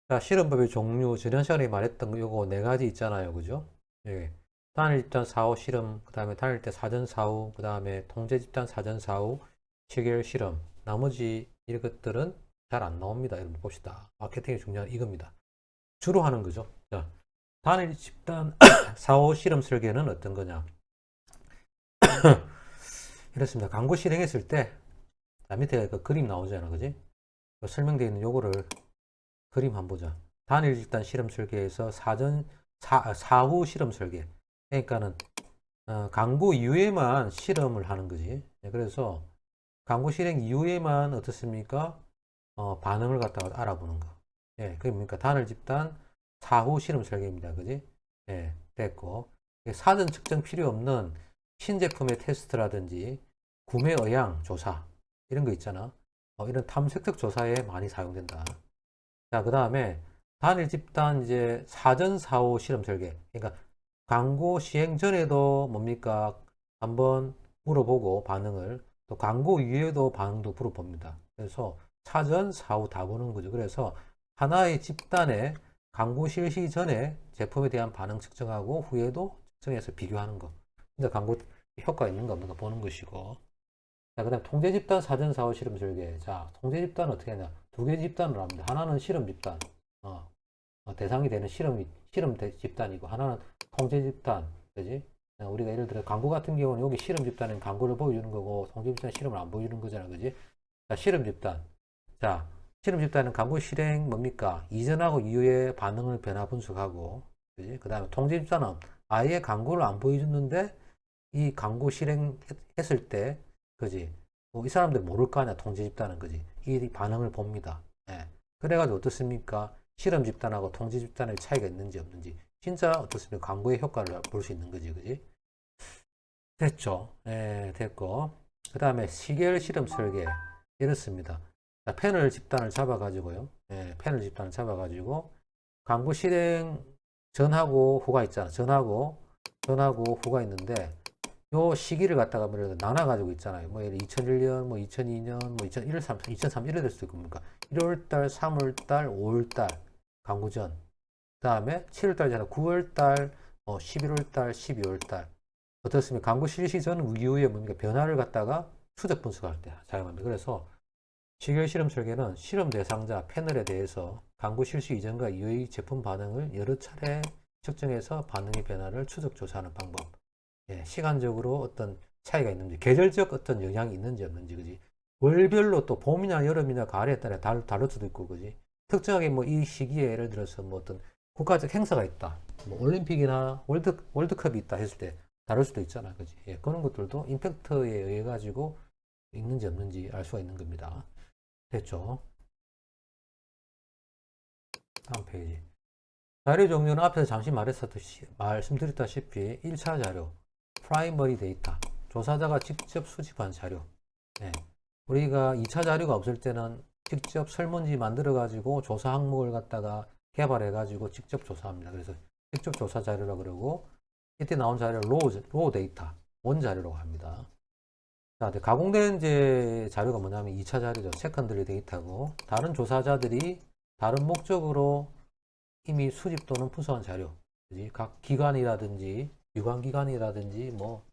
자, 실험법의 종류, 지난 시간에 말했던 거 요거 네 가지 있잖아요. 그죠? 예. 단일 집단 사후 실험, 그 다음에 단일 때 사전 사후, 그 다음에 통제 집단 사전 사후, 체결 실험. 나머지 이것들은 잘 안 나옵니다. 여러분 봅시다. 마케팅이 중요한 이겁니다. 주로 하는 거죠. 자, 단일 집단 사후 실험 설계는 어떤 거냐? 이렇습니다. 광고 실행했을 때, 자, 밑에 그 그림 나오잖아. 그지? 설명되어 있는 요거를 그림 한번 보자. 단일 집단 실험 설계에서 사후 실험 설계. 그러니까는 광고 이후에만 실험을 하는 거지. 네, 그래서 광고 실행 이후에만 어떻습니까? 반응을 갖다가 알아보는 거. 예, 그게 뭡니까? 단일 집단 사후 실험 설계입니다. 그지? 예, 됐고. 사전 측정 필요 없는 신제품의 테스트라든지 구매 의향 조사 이런 거 있잖아. 이런 탐색적 조사에 많이 사용된다. 자, 그 다음에 단일 집단 이제 사전 사후 실험 설계. 그러니까 광고 시행 전에도 뭡니까? 한번 물어보고 반응을 또 광고 이후에도 반응도 물어봅니다. 그래서 사전 사후 다 보는 거죠. 그래서 하나의 집단에 광고 실시 전에 제품에 대한 반응 측정하고 후에도 측정해서 비교하는 거. 근데 광고 효과 있는가 없는가 보는 것이고. 자, 그 다음 통제 집단 사전 사후 실험 설계. 자, 통제 집단은 어떻게 하냐? 두 개 집단으로 합니다. 하나는 실험 집단, 대상이 되는 실험 집단이고, 하나는 통제 집단, 그지? 우리가 예를 들어 광고 같은 경우는 여기 실험 집단은 광고를 보여주는 거고, 통제 집단은 실험을 안 보여주는 거잖아, 그지? 자, 실험 집단. 자, 실험 집단은 광고 실행 뭡니까? 이전하고 이후의 반응을 변화 분석하고, 그지? 그 다음에 통제 집단은 아예 광고를 안 보여줬는데, 이 광고 실행했을 때, 그지? 이 사람들 모를 거 아니야, 통제 집단은, 그지? 이 반응을 봅니다. 예. 그래가지고 어떻습니까? 실험 집단하고 통제 집단의 차이가 있는지 없는지, 진짜 어떻습니까? 광고의 효과를 볼 수 있는 거지, 그지? 됐죠? 예, 됐고. 그 다음에 시계열 실험 설계. 이렇습니다. 자, 패널 집단을 잡아가지고요. 예, 패널 집단을 잡아가지고, 광고 실행 전하고 후가 있잖아. 전하고 후가 있는데, 요 시기를 갖다가 뭐래도 나눠가지고 있잖아요. 뭐, 2001년, 뭐, 2002년, 뭐, 2001, 2003, 이래 될 수도 있고, 뭡니까? 1월달, 3월달, 5월달, 광고전. 그 다음에 7월달이잖아. 9월달, 11월달, 12월달. 어떻습니까? 광고 실시 전 이후에 뭡니까? 변화를 갖다가 추적 분석할 때 사용합니다. 그래서 시결 실험 설계는 실험 대상자 패널에 대해서 광고 실시 이전과 이후의 제품 반응을 여러 차례 측정해서 반응의 변화를 추적 조사하는 방법. 예, 시간적으로 어떤 차이가 있는지, 계절적 어떤 영향이 있는지 없는지, 그지? 월별로 또 봄이나 여름이나 가을에 따라 다를 수도 있고, 그지? 특정하게 뭐 이 시기에 예를 들어서 뭐 어떤 국가적 행사가 있다. 뭐 올림픽이나 월드컵이 있다 했을 때 다를 수도 있잖아. 그지? 예, 그런 것들도 임팩트에 의해 가지고 있는지 없는지 알 수가 있는 겁니다. 됐죠? 다음 페이지. 자료 종류는 앞에서 잠시 말씀드렸다시피 1차 자료, 프라이머리 데이터, 조사자가 직접 수집한 자료. 네. 우리가 2차 자료가 없을 때는 직접 설문지 만들어 가지고 조사 항목을 갖다가 개발해 가지고 직접 조사합니다. 그래서 직접 조사 자료라고 그러고, 이때 나온 자료 로우 데이터, 원자료라고 합니다. 자, 가공된 이제 자료가 뭐냐면 2차 자료죠. 세컨더리 데이터고, 다른 조사자들이 다른 목적으로 이미 수집 또는 분석한 자료, 그지? 각 기관이라든지 유관기관이라든지 뭐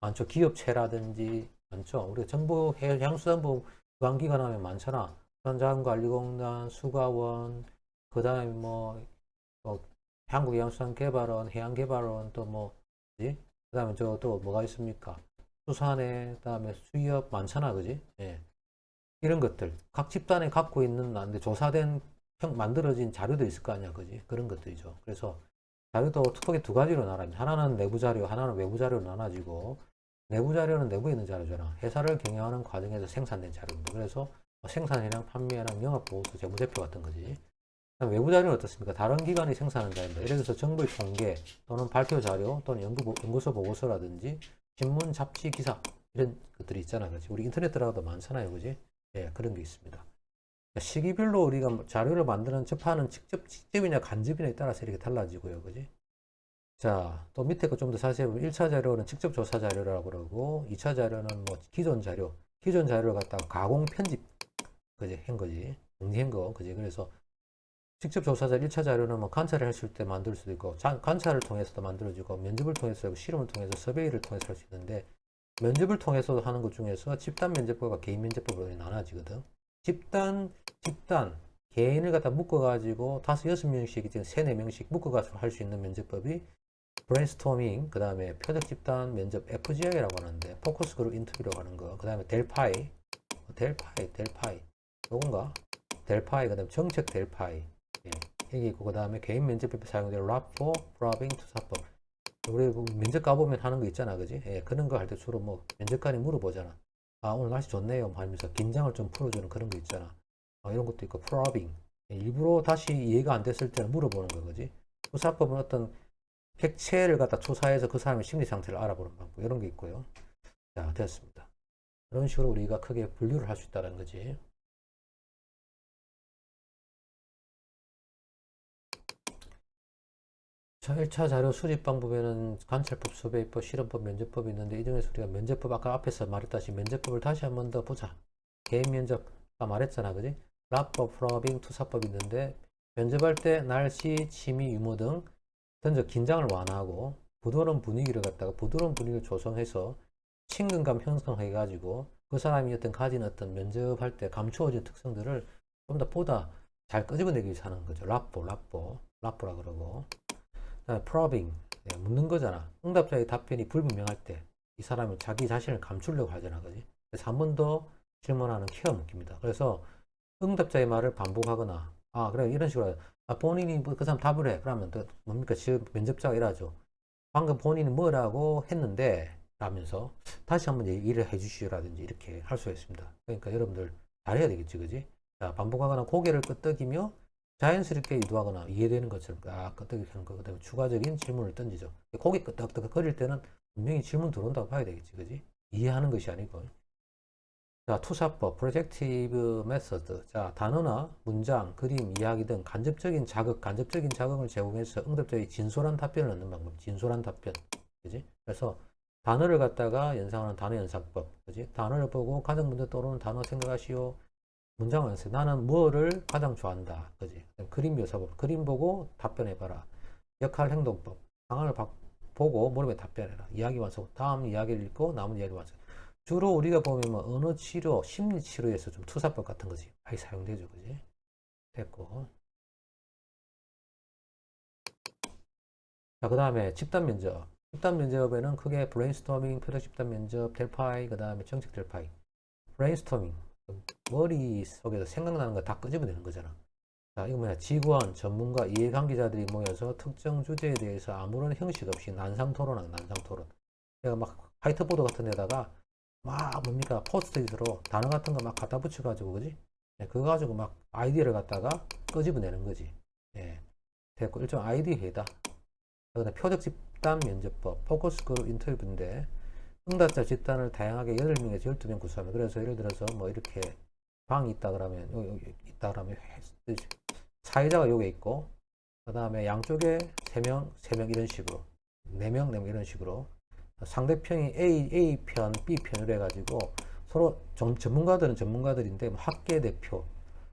많죠. 기업체라든지 많죠. 우리가 정부 향수정부 유관기관 하면 많잖아. 수산자원관리공단, 수가원, 그 다음에 뭐 한국해양수산개발원, 해양개발원 또 뭐, 그지? 그 다음에 저 또 뭐가 있습니까? 수산회, 그 다음에 수의업 많잖아, 그지? 예. 이런 것들 각 집단에 갖고 있는 난데 조사된 만들어진 자료도 있을 거 아니야, 그지? 그런 것들이죠. 그래서 자료도 크게 두 가지로 나눠집니다. 하나는 내부 자료, 하나는 외부 자료로 나눠지고, 내부 자료는 내부에 있는 자료잖아. 회사를 경영하는 과정에서 생산된 자료입니다. 그래서 생산이랑 판매랑 영업보고서, 재무제표 같은 거지. 외부 자료는 어떻습니까? 다른 기관이 생산한 자료입니다. 예를 들어서 정부의 통계 또는 발표 자료 또는 연구소 보고서라든지 신문, 잡지, 기사 이런 것들이 있잖아, 그렇지? 우리 인터넷 들어가도 많잖아요, 그지? 예, 그런 게 있습니다. 시기별로 우리가 자료를 만드는 접하는 직접이냐 간접이냐에 따라서 이렇게 달라지고요, 그지? 자, 또 밑에 거 좀 더 자세히 보면 1차 자료는 직접 조사 자료라고 그러고 2차 자료는 뭐 기존 자료를 갖다가 가공 편집, 그지? 한 거지. 정리한 거, 그지? 그래서 직접 조사자 1차 자료는 뭐 관찰을 했을 때 만들 수도 있고 관찰을 통해서도 만들어지고 면접을 통해서 실험을 통해서 서베이를 통해서 할 수 있는데 면접을 통해서 하는 것 중에서 집단 면접법과 개인 면접법으로 나눠지거든. 집단 개인을 갖다 묶어가지고 5, 6명씩 이제 3, 4명씩 묶어가지고 할 수 있는 면접법이 브레인스토밍, 그 다음에 표적 집단 면접 FGI라고 하는데 포커스 그룹 인터뷰라고 하는 거, 그 다음에 델파이 요건가? 델파이, 그 다음에 정책 델파이, 예, 여기 있고, 그 다음에 개인 면접법에 사용되는 라포, 프로빙, 투사법. 우리 면접 가보면 하는 거 있잖아, 그지? 예, 그런 거 할 때 주로 뭐 면접관이 물어보잖아. 아, 오늘 날씨 좋네요 하면서 긴장을 좀 풀어주는 그런 거 있잖아. 이런 것도 있고, 프로빙, 일부러 다시 이해가 안 됐을 때는 물어보는 거, 그지? 투사법은 어떤 객체를 갖다 조사해서 그 사람의 심리 상태를 알아보는 방법, 이런 게 있고요. 자, 됐습니다. 이런 식으로 우리가 크게 분류를 할 수 있다는 거지. 자, 1차 자료 수집 방법에는 관찰법, 소배법, 실험법, 면접법이 있는데 이 중에서 우리가 면접법, 아까 앞에서 말했다시피 면접법을 다시 한 번 더 보자. 개인 면접, 아까 말했잖아, 그지? 라법, 프로빙, 투사법이 있는데 면접할 때 날씨, 취미, 유머 등 먼저 긴장을 완화하고 부드러운 분위기를 조성해서 친근감 형성해가지고 그 사람이 어떤 가진 어떤 면접할 때 감추어진 특성들을 좀 더 보다 잘 끄집어내기 위해서 하는 거죠. 라뽀라 그러고. 그다음에 프로빙, 묻는 거잖아. 응답자의 답변이 불분명할 때 이 사람이 자기 자신을 감추려고 하잖아, 그지? 그래서 한 번 더 질문하는 케어 묻기입니다. 그래서 응답자의 말을 반복하거나, 아, 그래, 이런 식으로, 본인이 그 사람 답을 해. 그러면 또 뭡니까? 지금 면접자가 이러죠. 방금 본인이 뭐라고 했는데, 라면서 다시 한번 얘기를 해주시라든지 이렇게 할 수가 있습니다. 그러니까 여러분들 잘해야 되겠지, 그지? 자, 반복하거나 고개를 끄덕이며 자연스럽게 유도하거나 이해되는 것처럼 끄덕이 하는 거, 그다음에 추가적인 질문을 던지죠. 고개 끄덕끄덕 거릴 때는 분명히 질문 들어온다고 봐야 되겠지, 그지? 이해하는 것이 아니고. 자, 투사법, 프로젝티브 메서드. 자, 단어나 문장, 그림, 이야기 등 간접적인 자극을 제공해서 응답자의 진솔한 답변을 얻는 방법. 진솔한 답변. 그지? 그래서 단어를 갖다가 연상하는 단어 연상법. 그지? 단어를 보고 가장 먼저 떠오르는 단어 생각하시오. 문장을 연습. 나는 뭐를 가장 좋아한다. 그지? 그림 묘사법. 그림 보고 답변해봐라. 역할 행동법. 상황을 보고 물음에 답변해라. 이야기 완성. 다음 이야기를 읽고 남은 이야기 완성. 주로 우리가 보면 뭐 언어 치료, 심리 치료에서 좀 투사법 같은 거지 많이 사용되죠, 그지? 됐고. 자, 그 다음에 집단 면접. 집단 면접에는 크게 브레인스토밍, 표적 집단 면접, 델파이, 그 다음에 정책 델파이. 브레인스토밍. 머릿속에서 생각나는 거 다 끄집어내는 거잖아. 자, 이거 뭐야? 직원, 전문가, 이해관계자들이 모여서 특정 주제에 대해서 아무런 형식 없이 난상 토론. 내가 막 화이트보드 같은 데다가 막 뭡니까? 포스트잇으로 단어 같은 거 막 갖다 붙여가지고, 그지? 네, 그거 가지고 막 아이디어를 갖다가 끄집어내는 거지. 예. 됐고, 일종 아이디어 회의다. 그다음에 표적 집단 면접법, 포커스 그룹 인터뷰인데, 응답자 집단을 다양하게 8명에서 12명 구성하면, 그래서 예를 들어서 뭐 이렇게 방이 있다 그러면, 여기 있다 그러면, 사회자가 요게 있고, 그 다음에 양쪽에 3명 이런 식으로, 4명 이런 식으로, 상대편이 A편, B편으로 해가지고 서로 전문가들은 전문가들인데 뭐 학계 대표,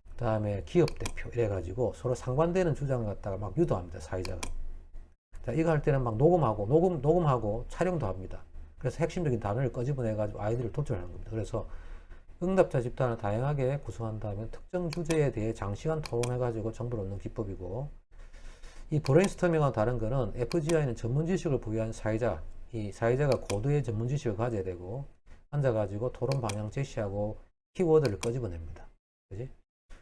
그 다음에 기업 대표 이래가지고 서로 상반되는 주장을 갖다가 막 유도합니다, 사회자가. 자, 이거 할 때는 막 녹음하고 촬영도 합니다. 그래서 핵심적인 단어를 끄집어내가지고 아이디를 도출하는 겁니다. 그래서 응답자 집단을 다양하게 구성한 다음에 특정 주제에 대해 장시간 토론해가지고 정보를 얻는 기법이고, 이 브레인스토밍과 다른 거는 FGI는 전문 지식을 부여한 사회자, 이 사회자가 고도의 전문 지식을 가져야 되고 앉아가지고 토론 방향 제시하고 키워드를 끄집어냅니다. 그지? 그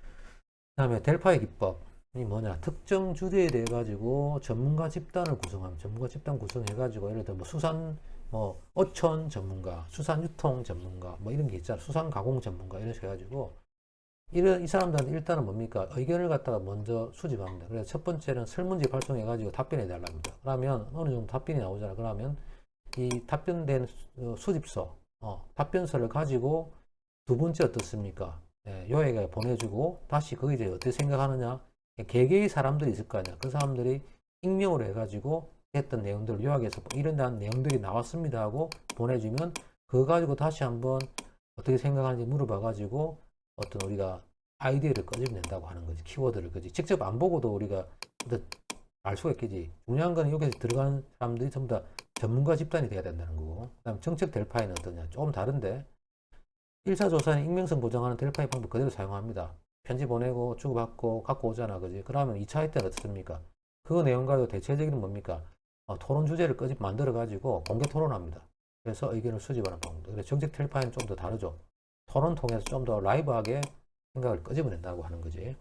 다음에 델파의 기법이 뭐냐? 특정 주제에 대해 가지고 전문가 집단을 구성하면 전문가 집단 구성해가지고 예를 들어 뭐 수산 뭐 어촌 전문가, 수산 유통 전문가 뭐 이런 게 있잖아. 수산 가공 전문가 이런 식으로 해가지고 이 사람들한테 일단은 뭡니까? 의견을 갖다가 먼저 수집합니다. 그래서 첫 번째는 설문지 발송해가지고 답변해 달랍니다. 그러면 어느 정도 답변이 나오잖아. 그러면 이 답변된 수집서, 답변서를 가지고 두 번째 어떻습니까? 요에게 보내주고 다시 거기에 대해 어떻게 생각하느냐? 개개의 사람들이 있을 거 아니야. 그 사람들이 익명으로 해가지고 했던 내용들을 요약해서 이런 내용들이 나왔습니다 하고 보내주면 그거 가지고 다시 한번 어떻게 생각하는지 물어봐가지고 어떤 우리가 아이디어를 끄집어낸다고 하는 거지. 키워드를. 그지. 직접 안 보고도 우리가 알 수가 있겠지. 중요한 건 여기서 들어가는 사람들이 전부 다 전문가 집단이 돼야 된다는 거고. 그 다음 정책 델파이는 어떠냐. 조금 다른데 1차 조사는 익명성 보장하는 델파이 방법 그대로 사용합니다. 편지 보내고 주고받고 갖고 오잖아. 그지. 그러면 2차 할 때는 어떻습니까? 그 내용과도 대체적인 뭡니까? 토론 주제를 만들어 가지고 공개 토론합니다. 그래서 의견을 수집하는 방법. 그래서 정책 델파이는 좀 더 다르죠. 토론 통해서 좀 더 라이브하게 생각을 끄집어낸다고 하는 거지.